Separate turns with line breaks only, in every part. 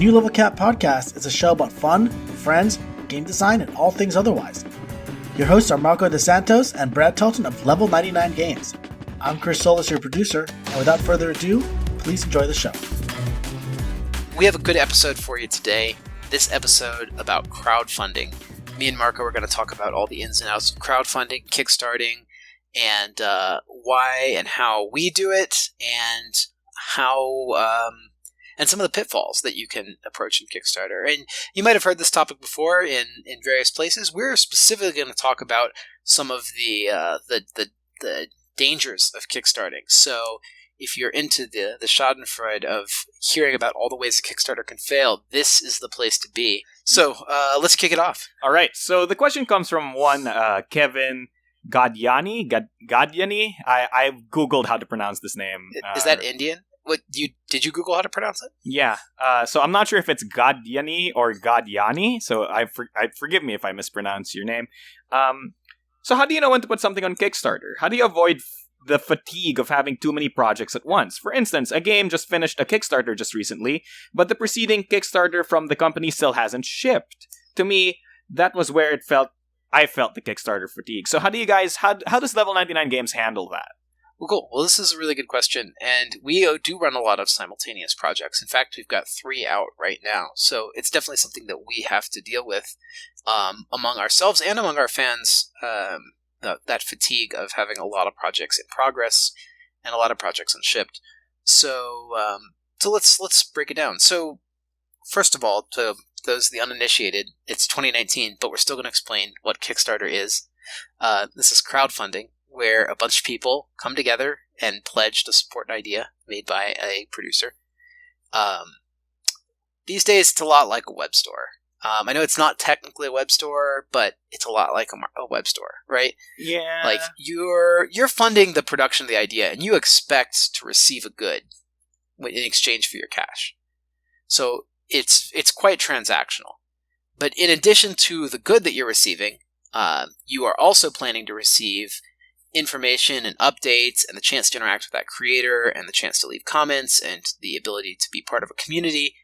New Level Cap Podcast is a show about fun, friends, game design, and all things otherwise. Your hosts are Marco DeSantos and Brad Telton of Level 99 Games. I'm Chris Solis, your producer, and without further ado, please enjoy the show.
We have a good episode for you today. This episode about crowdfunding. Me and Marco are going to talk about all the ins and outs of crowdfunding, kickstarting, and why and how we do it, and how and some of the pitfalls that you can approach in Kickstarter. And you might have heard this topic before in various places. We're specifically going to talk about some of the dangers of kickstarting. So if you're into the schadenfreude of hearing about all the ways a Kickstarter can fail, this is the place to be. So let's kick it off.
All right. So the question comes from one Kevin Gadjani. Gadjani. I googled how to pronounce this name.
Is that Indian? Did you Google how to pronounce it?
Yeah. So I'm not sure if it's Gadjani or Gadjani. So forgive me if I mispronounce your name. So how do you know when to put something on Kickstarter? How do you avoid the fatigue of having too many projects at once? For instance, a game just finished a Kickstarter just recently, but the preceding Kickstarter from the company still hasn't shipped. To me, that was where I felt the Kickstarter fatigue. So how does Level 99 Games handle that?
Well, cool. Well, this is a really good question, and we do run a lot of simultaneous projects. In fact, we've got 3 out right now, so it's definitely something that we have to deal with among ourselves and among our fans, that fatigue of having a lot of projects in progress and a lot of projects unshipped. So let's break it down. So first of all, to those of the uninitiated, it's 2019, but we're still going to explain what Kickstarter is. This is crowdfunding, where a bunch of people come together and pledge to support an idea made by a producer. These days, it's a lot like a web store. I know it's not technically a web store, but it's a lot like a web store, right?
Yeah.
Like you're funding the production of the idea, and you expect to receive a good in exchange for your cash. So it's quite transactional. But in addition to the good that you're receiving, you are also planning to receive information and updates and the chance to interact with that creator and the chance to leave comments and the ability to be part of a community,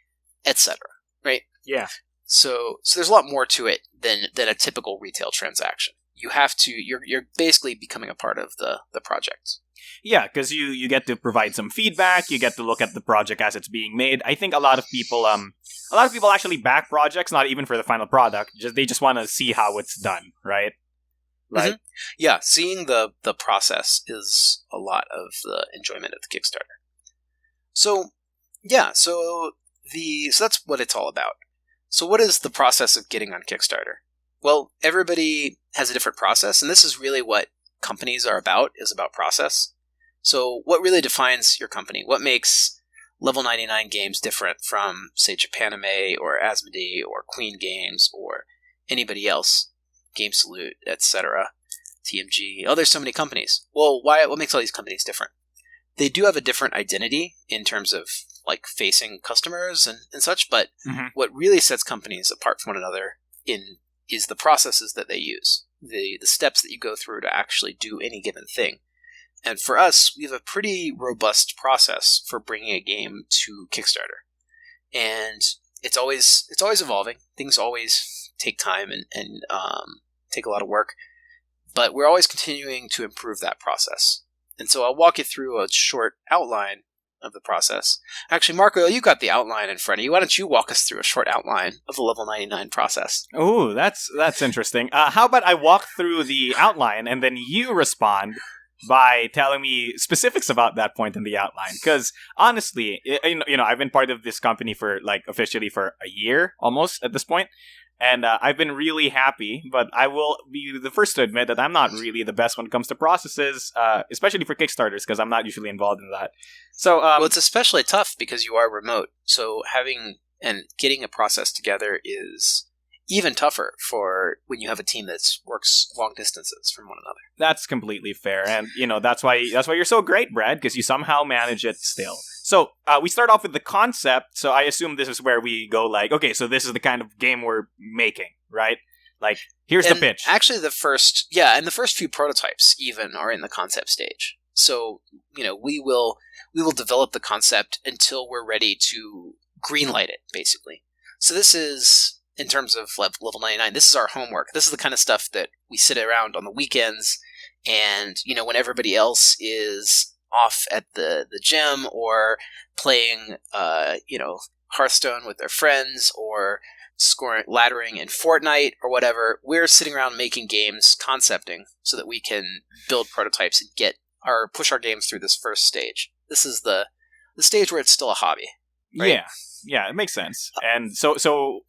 etc. Right?
Yeah.
So there's a lot more to it than a typical retail transaction. You're basically becoming a part of the project.
Yeah, because you get to provide some feedback, you get to look at the project as it's being made. I think a lot of people actually back projects, not even for the final product. They just want to see how it's done, right? Like,
mm-hmm. Yeah, seeing the process is a lot of the enjoyment of the Kickstarter. So that's what it's all about. So what is the process of getting on Kickstarter? Well, everybody has a different process, and this is really what companies are about, is about process. So what really defines your company? What makes Level 99 Games different from, say, Japanime or Asmodee or Queen Games or anybody else? Game Salute, etc., TMG. Oh, there's so many companies. Well, what makes all these companies different? They do have a different identity in terms of like facing customers and such, but what really sets companies apart from one another is the processes that they use, the steps that you go through to actually do any given thing. And for us, we have a pretty robust process for bringing a game to Kickstarter, and it's always evolving. Things always take time and take a lot of work, but we're always continuing to improve that process. And so I'll walk you through a short outline of the process. Actually, Marco, you got the outline in front of you. Why don't you walk us through a short outline of the Level 99 process?
Oh, that's interesting. How about I walk through the outline and then you respond by telling me specifics about that point in the outline? Because honestly, I've been part of this company for officially for a year almost at this point. And I've been really happy, but I will be the first to admit that I'm not really the best when it comes to processes, especially for Kickstarters, because I'm not usually involved in that. So,
well, it's especially tough because you are remote. So getting a process together is even tougher for when you have a team that works long distances from one another.
That's completely fair, and that's why you're so great, Brad, because you somehow manage it still. So we start off with the concept. So I assume this is where we go okay, so this is the kind of game we're making, right? Like, here's the pitch.
Actually, the first few prototypes even are in the concept stage. So we will develop the concept until we're ready to greenlight it, basically. So this is, in terms of level 99, this is our homework. This is the kind of stuff that we sit around on the weekends, and when everybody else is off at the gym or playing Hearthstone with their friends or laddering in Fortnite or whatever, we're sitting around making games, concepting, so that we can build prototypes and push our games through this first stage. This is the stage where it's still a hobby. Right?
Yeah, it makes sense. And so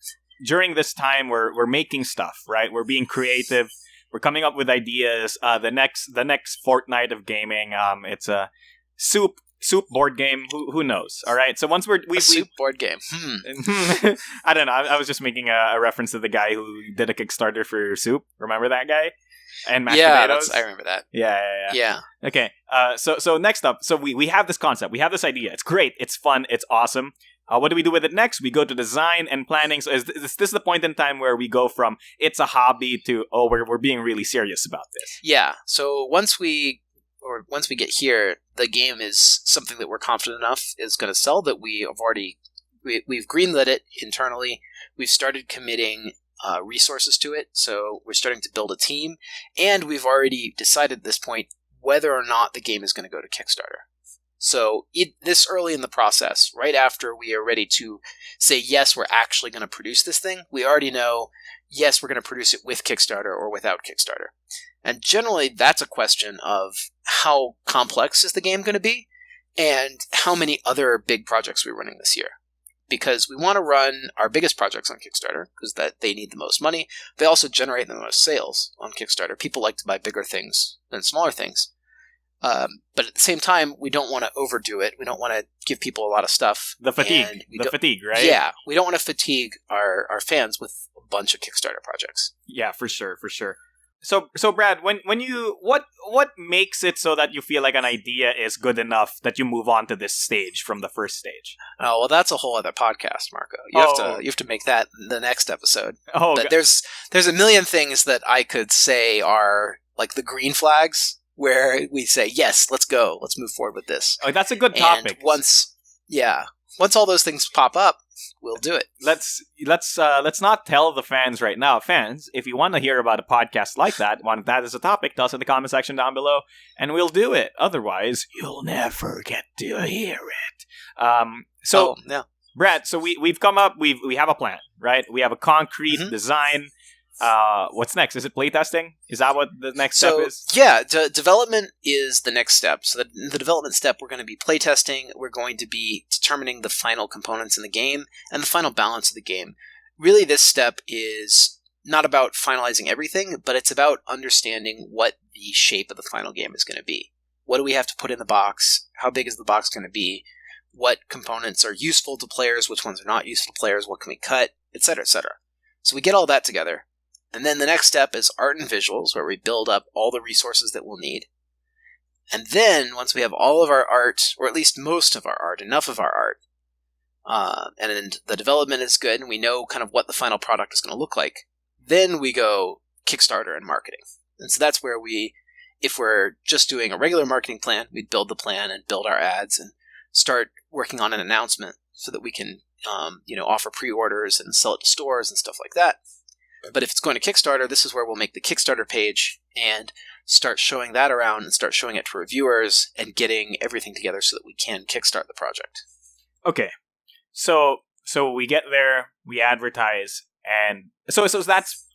during this time, we're making stuff, right? We're being creative. We're coming up with ideas. The next fortnight of gaming, it's a soup board game. Who knows? All right. So once we
soup board game.
I don't know. I was just making a reference to the guy who did a Kickstarter for soup. Remember that guy? And mashed potatoes.
I remember that.
Yeah. Okay. So next up, so we have this concept. We have this idea. It's great. It's fun. It's awesome. What do we do with it next? We go to design and planning. So is this the point in time where we go from it's a hobby to we're being really serious about this?
Yeah. So once we get here, the game is something that we're confident enough is going to sell that we've greenlit it internally. We've started committing resources to it, so we're starting to build a team, and we've already decided at this point whether or not the game is going to go to Kickstarter. So this early in the process, right after we are ready to say, yes, we're actually going to produce this thing, we already know, yes, we're going to produce it with Kickstarter or without Kickstarter. And generally, that's a question of how complex is the game going to be and how many other big projects we're running this year. Because we want to run our biggest projects on Kickstarter, because they need the most money. They also generate the most sales on Kickstarter. People like to buy bigger things than smaller things. But at the same time, we don't want to overdo it. We don't want to give people a lot of stuff.
The fatigue, right?
Yeah, we don't want to fatigue our fans with a bunch of Kickstarter projects.
Yeah, for sure. So Brad, what makes it so that you feel like an idea is good enough that you move on to this stage from the first stage?
Oh, well, that's a whole other podcast, Marco. You have to make that the next episode.
Oh,
but there's a million things that I could say are like the green flags, where we say, yes, let's go, let's move forward with this.
Oh, that's a good topic.
And once all those things pop up, we'll do it.
Let's not tell the fans right now. Fans, if you want to hear about a podcast like that, want that as a topic, tell us in the comment section down below, and we'll do it. Otherwise, you'll never get to hear it. Brad, so we've come up, we have a plan, right? We have a concrete design. What's next? Is it playtesting? Is that what the next step is?
Yeah, development is the next step. So the development step, we're going to be playtesting. We're going to be determining the final components in the game and the final balance of the game. Really, this step is not about finalizing everything, but it's about understanding what the shape of the final game is going to be. What do we have to put in the box? How big is the box going to be? What components are useful to players? Which ones are not useful to players? What can we cut? Etc., etc. So we get all that together. And then the next step is art and visuals, where we build up all the resources that we'll need. And then, once we have all of our art, or at least most of our art, enough of our art, and the development is good, and we know kind of what the final product is going to look like, then we go Kickstarter and marketing. And so that's where if we're just doing a regular marketing plan, we'd build the plan and build our ads and start working on an announcement so that we can, offer pre-orders and sell it to stores and stuff like that. But if it's going to Kickstarter, this is where we'll make the Kickstarter page and start showing that around and start showing it to reviewers and getting everything together so that we can kickstart the project.
Okay. So we get there, we advertise, and so that's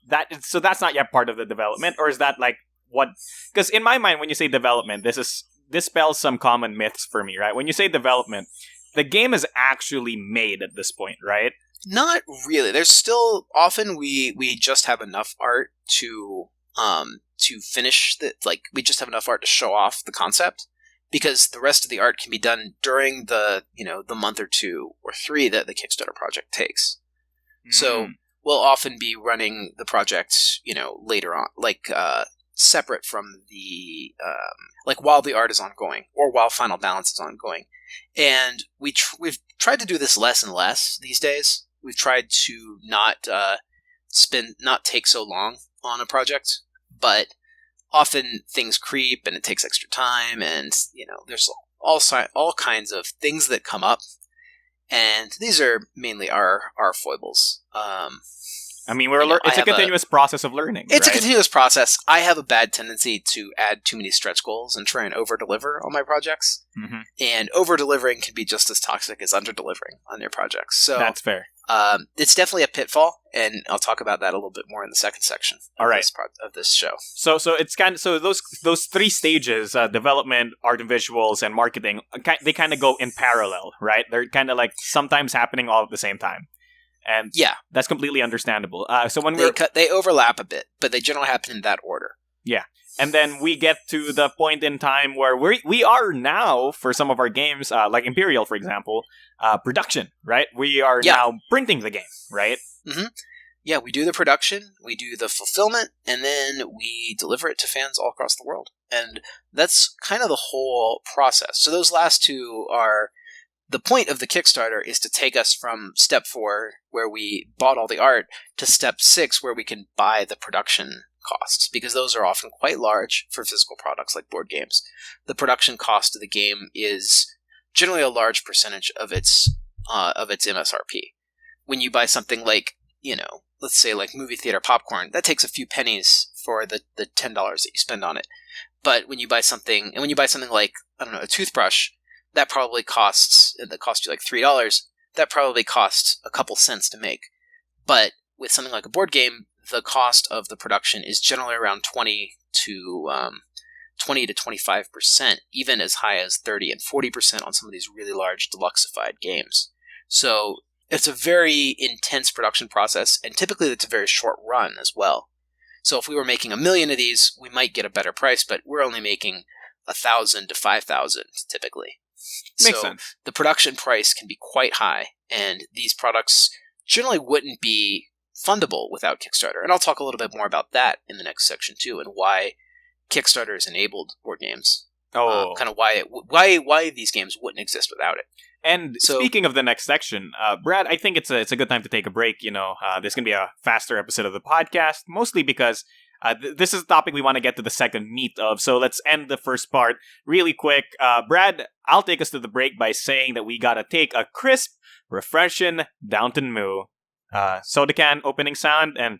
not yet part of the development, or is that like what? Because in my mind, when you say development, this spells some common myths for me, right? When you say development, the game is actually made at this point, right?
Not really. There's still often we just have enough art to finish we just have enough art to show off the concept, because the rest of the art can be done during the month or 2 or 3 that the Kickstarter project takes. So we'll often be running the project later on, separate from the while the art is ongoing or while final balance is ongoing. And we've tried to do this less and less these days. We've tried to not take so long on a project, but often things creep and it takes extra time, and there's all kinds of things that come up, And these are mainly our foibles.
I mean,
You know,
it's a continuous process of learning.
It's
right?
a continuous process. I have a bad tendency to add too many stretch goals and try and over-deliver on my projects.
Mm-hmm.
And over-delivering can be just as toxic as under-delivering on your projects. So
That's fair.
it's definitely a pitfall, and I'll talk about that a little bit more in the second section
All right.
of this show.
So it's those three stages: development, art and visuals, and marketing. They kind of go in parallel, right? They're kind of like sometimes happening all at the same time, and
Yeah,
that's completely understandable. So when
they overlap a bit, but they generally happen in that order.
Yeah. And then we get to the point in time where we are now, for some of our games, like Imperial, for example, production, right? We are now printing the game, right?
Mm-hmm. Yeah, we do the production, we do the fulfillment, and then we deliver it to fans all across the world. And that's kind of the whole process. So those last two are... The point of the Kickstarter is to take us from step 4, where we bought all the art, to step 6, where we can buy the production costs, because those are often quite large for physical products like board games. The production cost of the game is generally a large percentage of its MSRP. When you buy something like, let's say like movie theater popcorn, that takes a few pennies for the $10 that you spend on it. But when you buy something like, I don't know, a toothbrush, that costs you like $3. That probably costs a couple cents to make. But with something like a board game, the cost of the production is generally around 20 to 25%, even as high as 30 and 40% on some of these really large deluxeified games. So it's a very intense production process, and typically it's a very short run as well. So if we were making 1 million of these, we might get a better price, but we're only making 1,000 to 5,000 typically.
Makes sense.
The production price can be quite high, and these products generally wouldn't be fundable without Kickstarter. And I'll talk a little bit more about that in the next section too, and why Kickstarter has enabled board games. Kind of why these games wouldn't exist without it.
And speaking of the next section, Brad, I think it's a good time to take a break. This can be a faster episode of the podcast, mostly because this is a topic we want to get to the second meat of. So let's end the first part really quick. Brad, I'll take us to the break by saying that we gotta take a crisp, refreshing Downton Moo. Soda can opening sound and...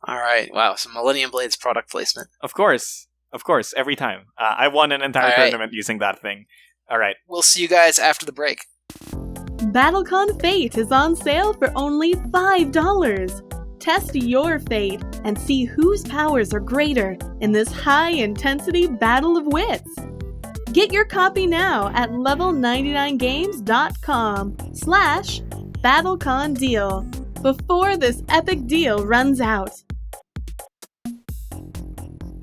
All right, wow, some Millennium Blades product placement.
Of course, every time. I won an entire tournament using that thing. All right.
We'll see you guys after the break.
BattleCon Fate is on sale for only $5. Test your fate and see whose powers are greater in this high-intensity battle of wits. Get your copy now at level99games.com/BattleCon before this epic deal runs out.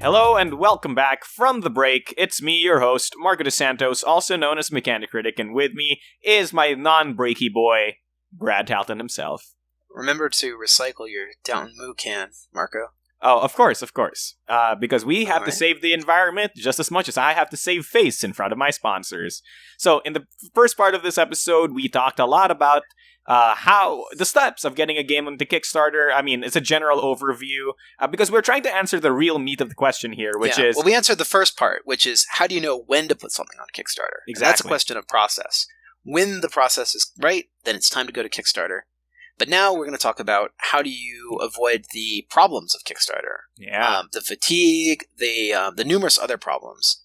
Hello and welcome back from the break. It's me, your host, Marco DeSantos, also known as Mechanic Critic, and with me is my non-breaky boy, Brad Talton himself.
Remember to recycle your Downton Moo can, Marco.
Oh, of course. Because we have to save the environment just as much as I have to save face in front of my sponsors. So, in the first part of this episode, we talked a lot about how the steps of getting a game onto Kickstarter. I mean, it's a general overview because we're trying to answer the real meat of the question here, which is...
Well, we answered the first part, which is how do you know when to put something on Kickstarter?
Exactly.
And that's a question of process. When the process is right, then it's time to go to Kickstarter. But now we're going to talk about how do you avoid the problems of Kickstarter.
Yeah.
The fatigue, the numerous other problems.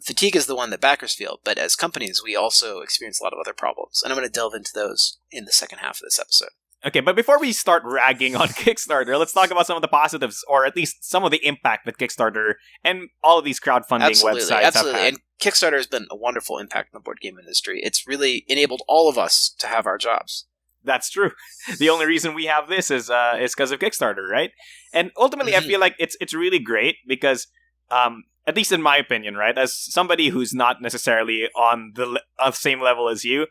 Fatigue is the one that backers feel, but as companies, we also experience a lot of other problems. And I'm going to delve into those in the second half of this episode.
Okay, but before we start ragging on Kickstarter, let's talk about some of the positives, or at least some of the impact that Kickstarter and all of these crowdfunding websites have had.
And Kickstarter has been a wonderful impact in the board game industry. It's really enabled all of us to have our jobs.
That's true. The only reason we have this is because of Kickstarter, right? And ultimately, I feel like it's really great because, at least in my opinion, right, as somebody who's not necessarily on the same level as you,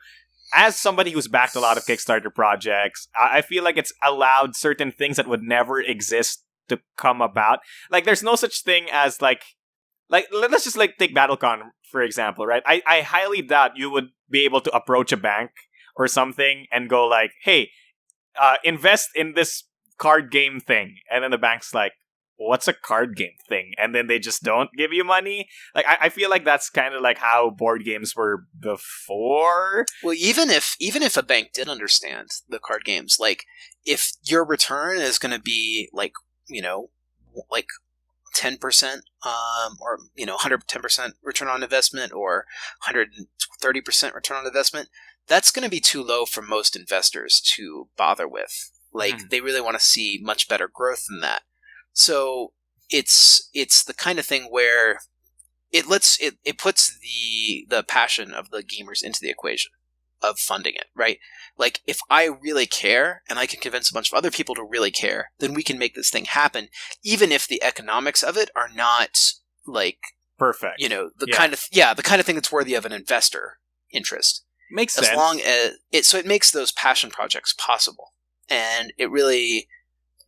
as somebody who's backed a lot of Kickstarter projects, I feel like it's allowed certain things that would never exist to come about. Like, there's no such thing as like let's just take BattleCon for example, right? I highly doubt you would be able to approach a bank or something and go like, hey, invest in this card game thing. And then the bank's like, what's a card game thing? And then they just don't give you money. Like I feel like that's kind of like how board games were before.
Well, even if a bank did understand the card games, like if your return is going to be like 10%, or 110% return on investment, or 130% return on investment, that's going to be too low for most investors to bother with. Like they really want to see much better growth than that. So it's the kind of thing where it puts the passion of the gamers into the equation of funding it, right? Like if I really care and I can convince a bunch of other people to really care, then we can make this thing happen, even if the economics of it are not like
perfect.
The kind of thing that's worthy of an investor interest.
Makes sense.
As long as it makes those passion projects possible, and it really,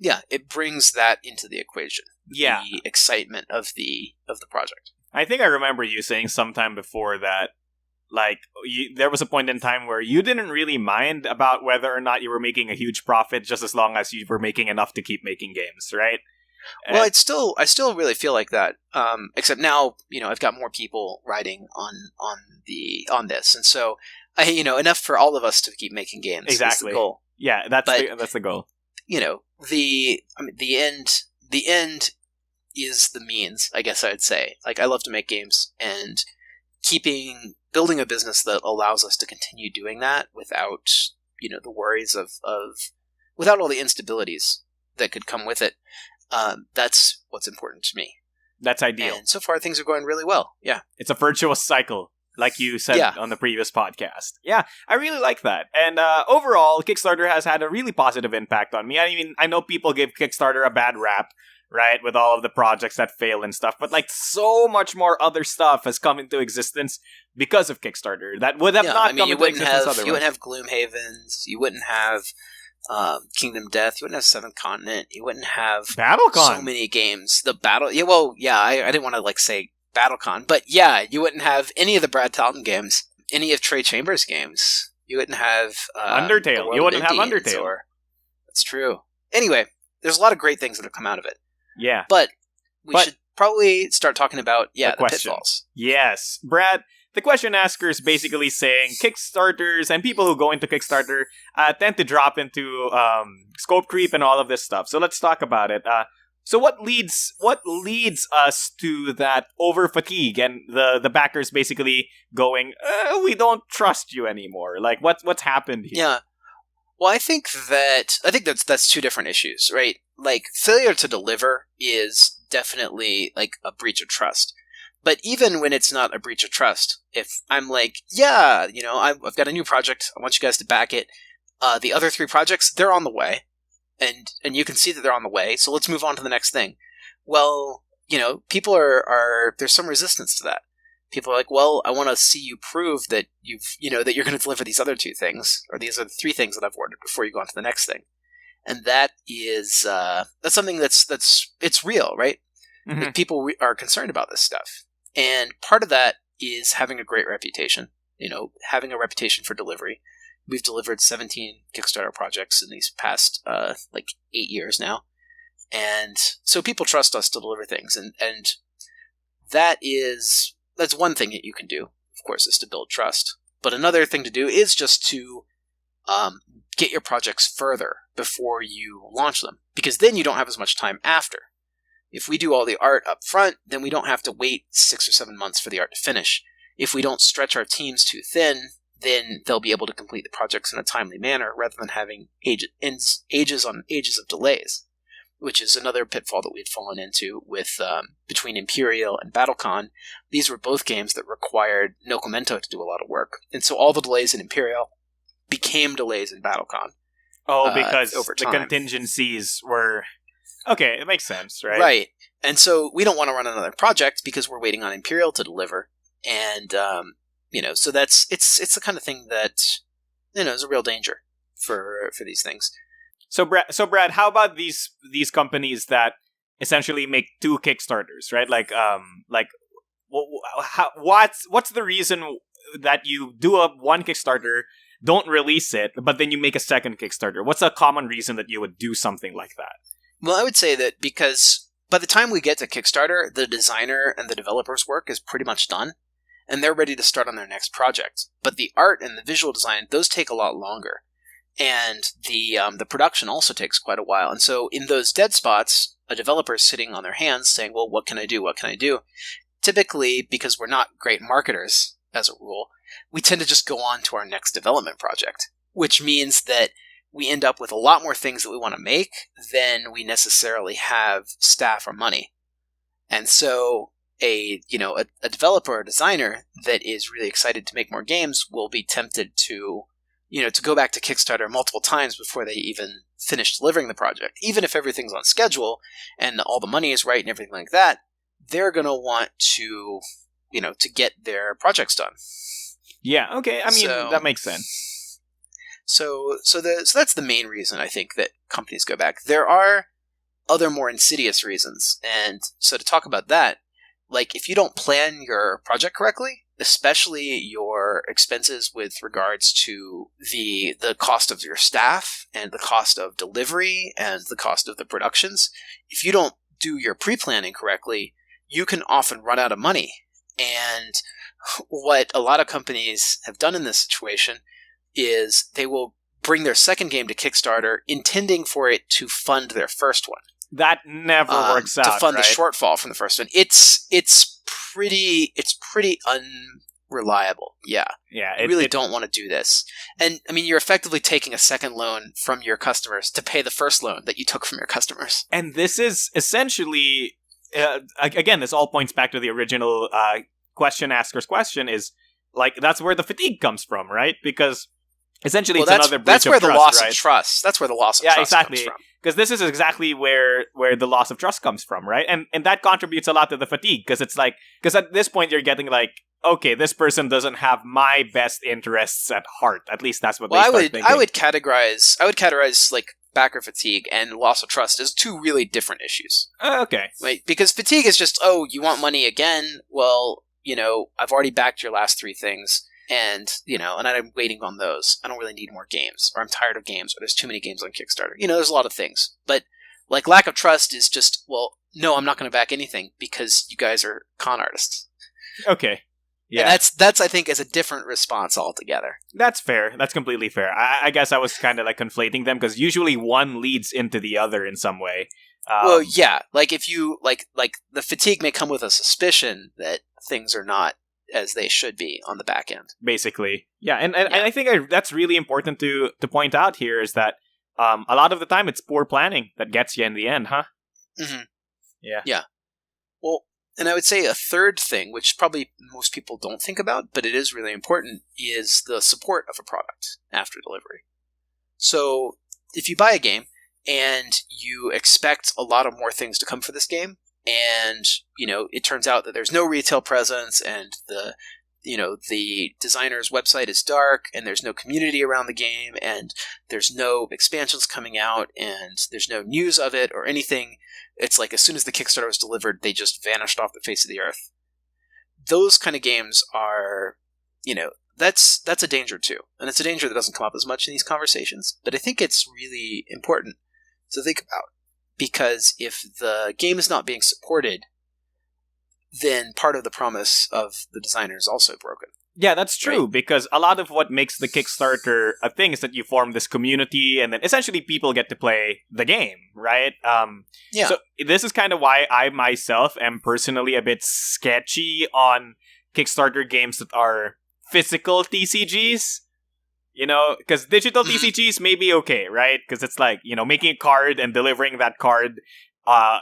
it brings that into the equation.
Yeah,
the excitement of the project.
I think I remember you saying sometime before that, like, there was a point in time where you didn't really mind about whether or not you were making a huge profit, just as long as you were making enough to keep making games, right?
Well, I still really feel like that. Except now, I've got more people writing on this, and so enough for all of us to keep making games.
Exactly.
Is the goal.
Yeah, that's the goal.
The end is the means, I guess I'd say. Like, I love to make games, and building a business that allows us to continue doing that without, the worries of without all the instabilities that could come with it. That's what's important to me.
That's ideal.
And so far, things are going really well. Yeah.
It's a virtuous cycle, like you said on the previous podcast. Yeah, I really like that. And overall, Kickstarter has had a really positive impact on me. I mean, I know people give Kickstarter a bad rap, right, with all of the projects that fail and stuff, but like so much more other stuff has come into existence because of Kickstarter that would have not come into existence otherwise.
You wouldn't have Gloomhavens, you wouldn't have Kingdom Death, you wouldn't have Seventh Continent, you wouldn't have
BattleCon.
So many games. I didn't want to say BattleCon, but yeah, you wouldn't have any of the Brad Talton games, any of Trey Chambers' games. You wouldn't have
Undertale. You wouldn't have Undertale.
That's true. Anyway, there's a lot of great things that have come out of it.
Yeah.
But we should probably start talking about, the pitfalls.
Yes. Brad, the question asker is basically saying Kickstarters and people who go into Kickstarter tend to drop into scope creep and all of this stuff. So let's talk about it. So what leads us to that over fatigue and the backers basically going, we don't trust you anymore? Like what's happened here?
Yeah. Well, I think that's two different issues, right? Like, failure to deliver is definitely like a breach of trust. But even when it's not a breach of trust, if I'm like, I've got a new project, I want you guys to back it. The other three projects, they're on the way, and you can see that they're on the way. So let's move on to the next thing. Well, people are there's some resistance to that. People are like, well, I want to see you prove that that you're going to deliver these other two things, or these are the three things that I've ordered before you go on to the next thing. And that is, that's something it's real, right? Mm-hmm. Like, people are concerned about this stuff. And part of that is having a great reputation, having a reputation for delivery. We've delivered 17 Kickstarter projects in these past, 8 years now. And so people trust us to deliver things. And that's one thing that you can do, of course, is to build trust. But another thing to do is just to get your projects further before you launch them, because then you don't have as much time after. If we do all the art up front, then we don't have to wait 6 or 7 months for the art to finish. If we don't stretch our teams too thin, then they'll be able to complete the projects in a timely manner rather than having ages on ages of delays, which is another pitfall that we had fallen into with between Imperial and BattleCon. These were both games that required No Commento to do a lot of work, and so all the delays in Imperial became delays in BattleCon.
Oh, because the contingencies were... Okay, it makes sense, right?
Right. And so we don't want to run another project because we're waiting on Imperial to deliver. And, so it's the kind of thing that, is a real danger for these things.
So Brad, how about these companies that essentially make two Kickstarters, right? What's the reason that you do one Kickstarter, don't release it, but then you make a second Kickstarter? What's a common reason that you would do something like that?
Well, I would say that because by the time we get to Kickstarter, the designer and the developer's work is pretty much done, and they're ready to start on their next project. But the art and the visual design, those take a lot longer. And the production also takes quite a while. And so in those dead spots, a developer is sitting on their hands saying, well, what can I do? What can I do? Typically, because we're not great marketers, as a rule, we tend to just go on to our next development project, which means that we end up with a lot more things that we want to make than we necessarily have staff or money. And so a developer or designer that is really excited to make more games will be tempted to go back to Kickstarter multiple times before they even finish delivering the project. Even if everything's on schedule and all the money is right and everything like that, they're going to want to get their projects done.
Yeah, okay. I mean, that makes sense.
So that's the main reason I think that companies go back. There are other more insidious reasons. And so to talk about that, like if you don't plan your project correctly, especially your expenses with regards to the cost of your staff and the cost of delivery and the cost of the productions, if you don't do your pre-planning correctly, you can often run out of money. And what a lot of companies have done in this situation is they will bring their second game to Kickstarter intending for it to fund their first one.
That never works out,
to fund
right?
the shortfall from the first one. It's pretty unreliable. Yeah.
Yeah.
You really don't want to do this. And I mean, you're effectively taking a second loan from your customers to pay the first loan that you took from your customers.
And this is essentially, again, this all points back to the original question asker's question is, like, that's where the fatigue comes from, right? Because essentially it's another breach
that's where
of
the
trust,
loss
right?
of trust. That's where the loss of trust
exactly.
comes from.
Because this is exactly where the loss of trust comes from, right? And that contributes a lot to the fatigue, because it's like, because at this point you're getting like, okay, this person doesn't have my best interests at heart. At least that's what they start thinking.
I would categorize like backer fatigue and loss of trust as two really different issues.
Okay.
Right? Because fatigue is just, oh, you want money again? Well, I've already backed your last three things. And, and I'm waiting on those. I don't really need more games, or I'm tired of games, or there's too many games on Kickstarter. There's a lot of things. But, like, lack of trust is just, well, no, I'm not going to back anything because you guys are con artists.
Okay. Yeah.
And that's I think, is a different response altogether.
That's fair. That's completely fair. I guess I was kind of, like, conflating them, because usually one leads into the other in some way.
Well, yeah. Like, if you, like the fatigue may come with a suspicion that things are not as they should be on the back end.
Basically. Yeah, and I think that's really important to point out here, is that a lot of the time it's poor planning that gets you in the end, huh?
Mm-hmm.
Yeah.
Yeah. Well, and I would say a third thing, which probably most people don't think about, but it is really important, is the support of a product after delivery. So if you buy a game and you expect a lot of more things to come for this game, and, it turns out that there's no retail presence, and the designer's website is dark, and there's no community around the game, and there's no expansions coming out, and there's no news of it or anything. It's like as soon as the Kickstarter was delivered, they just vanished off the face of the earth. Those kind of games are, that's a danger too. And it's a danger that doesn't come up as much in these conversations, but I think it's really important to think about. Because if the game is not being supported, then part of the promise of the designer is also broken.
Yeah, that's true,
right?
Because a lot of what makes the Kickstarter a thing is that you form this community, and then essentially people get to play the game, right?
Yeah.
So this is kind of why I myself am personally a bit sketchy on Kickstarter games that are physical TCGs. Because digital TCGs may be okay, right? Because it's like, making a card and delivering that card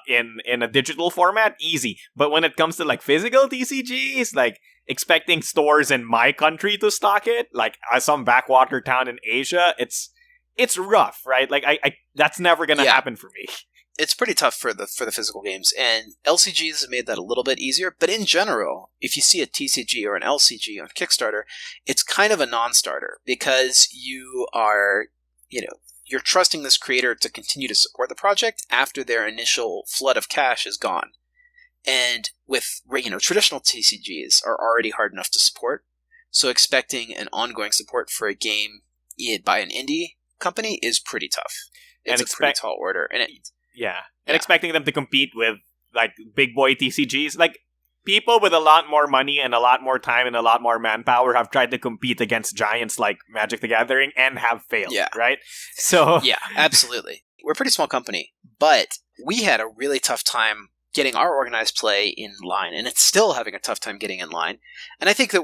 in a digital format, easy. But when it comes to, like, physical TCGs, like, expecting stores in my country to stock it, like, some backwater town in Asia, it's rough, right? Like, I that's never gonna happen for me.
It's pretty tough for the physical games, and LCGs have made that a little bit easier. But in general, if you see a TCG or an LCG on Kickstarter, it's kind of a non-starter, because you are, you're trusting this creator to continue to support the project after their initial flood of cash is gone. And with, traditional TCGs are already hard enough to support, so expecting an ongoing support for a game by an indie company is pretty tough. It's a pretty tall order, and
expecting them to compete with like big boy TCGs. Like, people with a lot more money and a lot more time and a lot more manpower have tried to compete against giants like Magic the Gathering and have failed, right? So
yeah, absolutely. We're a pretty small company, but we had a really tough time getting our organized play in line, and it's still having a tough time getting in line. And I think that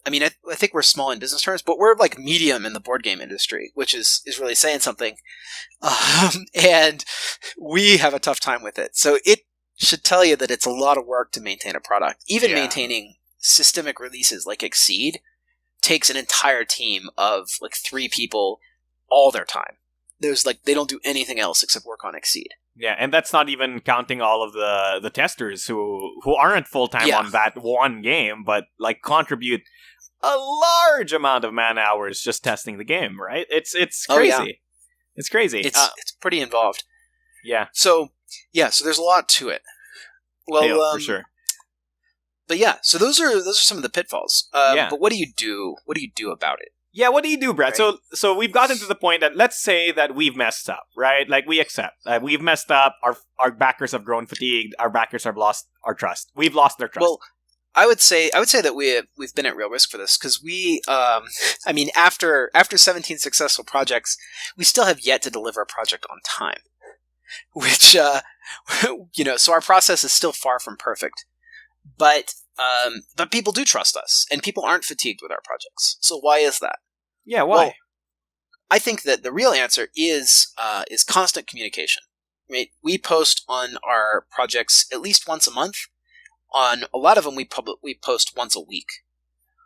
I think we're small in business terms, but we're like medium in the board game industry, which is really saying something. And we have a tough time with it. So it should tell you that it's a lot of work to maintain a product. Even maintaining systemic releases like Exceed takes an entire team of like 3 people all their time. They don't do anything else except work on Exceed.
Yeah, and that's not even counting all of the testers who aren't full-time on that one game, but like contribute a large amount of man hours just testing the game, right? It's crazy.
Oh, yeah.
It's crazy.
It's pretty involved.
Yeah.
So there's a lot to it. Well,
for sure.
But yeah, so those are some of the pitfalls. But what do you do? What do you do about it?
Yeah, what do you do, Brett?
Right.
So we've gotten to the point that let's say that we've messed up, right? Like, we accept we've messed up. Our backers have grown fatigued. Our backers have lost our trust. We've lost their trust.
Well, I would say that we've been at real risk for this because we, after 17 successful projects, we still have yet to deliver a project on time, which so our process is still far from perfect, but people do trust us, and people aren't fatigued with our projects. So why is that?
Yeah, why?
Well, I think that the real answer is constant communication. Right? We post on our projects at least once a month. On a lot of them, we post once a week.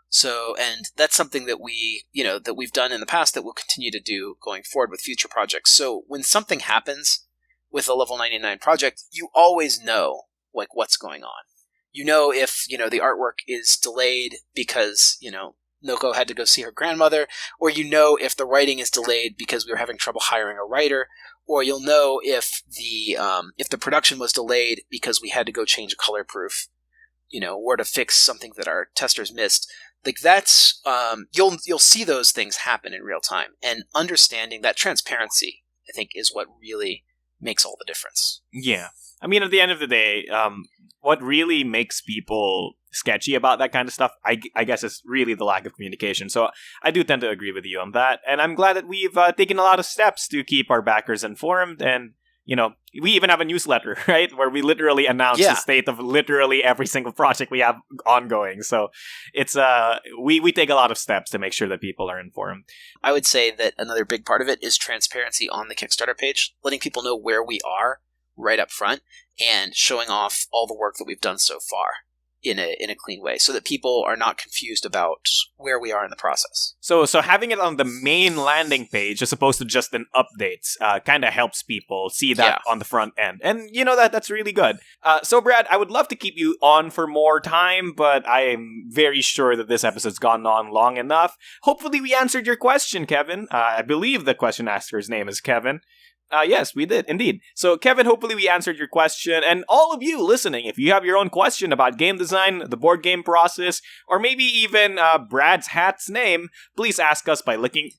So, and that's something that we've done in the past that we'll continue to do going forward with future projects. So when something happens with a level 99 project, you always know like what's going on. You know if the artwork is delayed because Noko had to go see her grandmother, or if the writing is delayed because we were having trouble hiring a writer, or you'll know if the production was delayed because we had to go change a color proof, or to fix something that our testers missed. Like, that's you'll see those things happen in real time, and understanding that transparency, I think, is what really makes all the difference.
Yeah. I mean, at the end of the day, what really makes people sketchy about that kind of stuff, I guess, is really the lack of communication. So I do tend to agree with you on that. And I'm glad that we've taken a lot of steps to keep our backers informed. And, we even have a newsletter, right? Where we literally announce the state of literally every single project we have ongoing. So it's we take a lot of steps to make sure that people are informed.
I would say that another big part of it is transparency on the Kickstarter page, letting people know where we are right up front, and showing off all the work that we've done so far in a clean way, so that people are not confused about where we are in the process.
So having it on the main landing page as opposed to just an update kind of helps people see that on the front end. And that's really good. So Brad, I would love to keep you on for more time, but I am very sure that this episode's gone on long enough. Hopefully we answered your question, Kevin. I believe the question asker's name is Kevin. Yes, we did, indeed. So, Kevin, hopefully we answered your question. And all of you listening, if you have your own question about game design, the board game process, or maybe even Brad's hat's name, please ask us by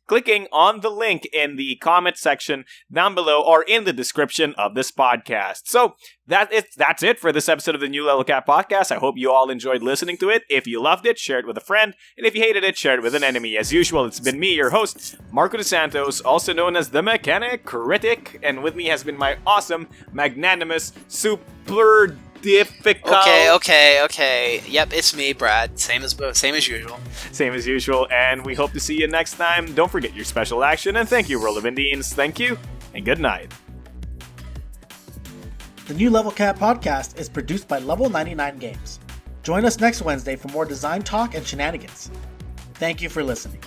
clicking on the link in the comment section down below or in the description of this podcast. So, that's it for this episode of the New Level Cap Podcast. I hope you all enjoyed listening to it. If you loved it, share it with a friend. And if you hated it, share it with an enemy. As usual, it's been me, your host, Marco DeSantos, also known as the Mechanic Critic. And with me has been my awesome, magnanimous, super difficult...
Okay. Yep, it's me, Brad. Same as usual.
Same as usual. And we hope to see you next time. Don't forget your special action. And thank you, World of Indians. Thank you, and good night.
The New Level Cap Podcast is produced by Level 99 Games. Join us next Wednesday for more design talk and shenanigans. Thank you for listening.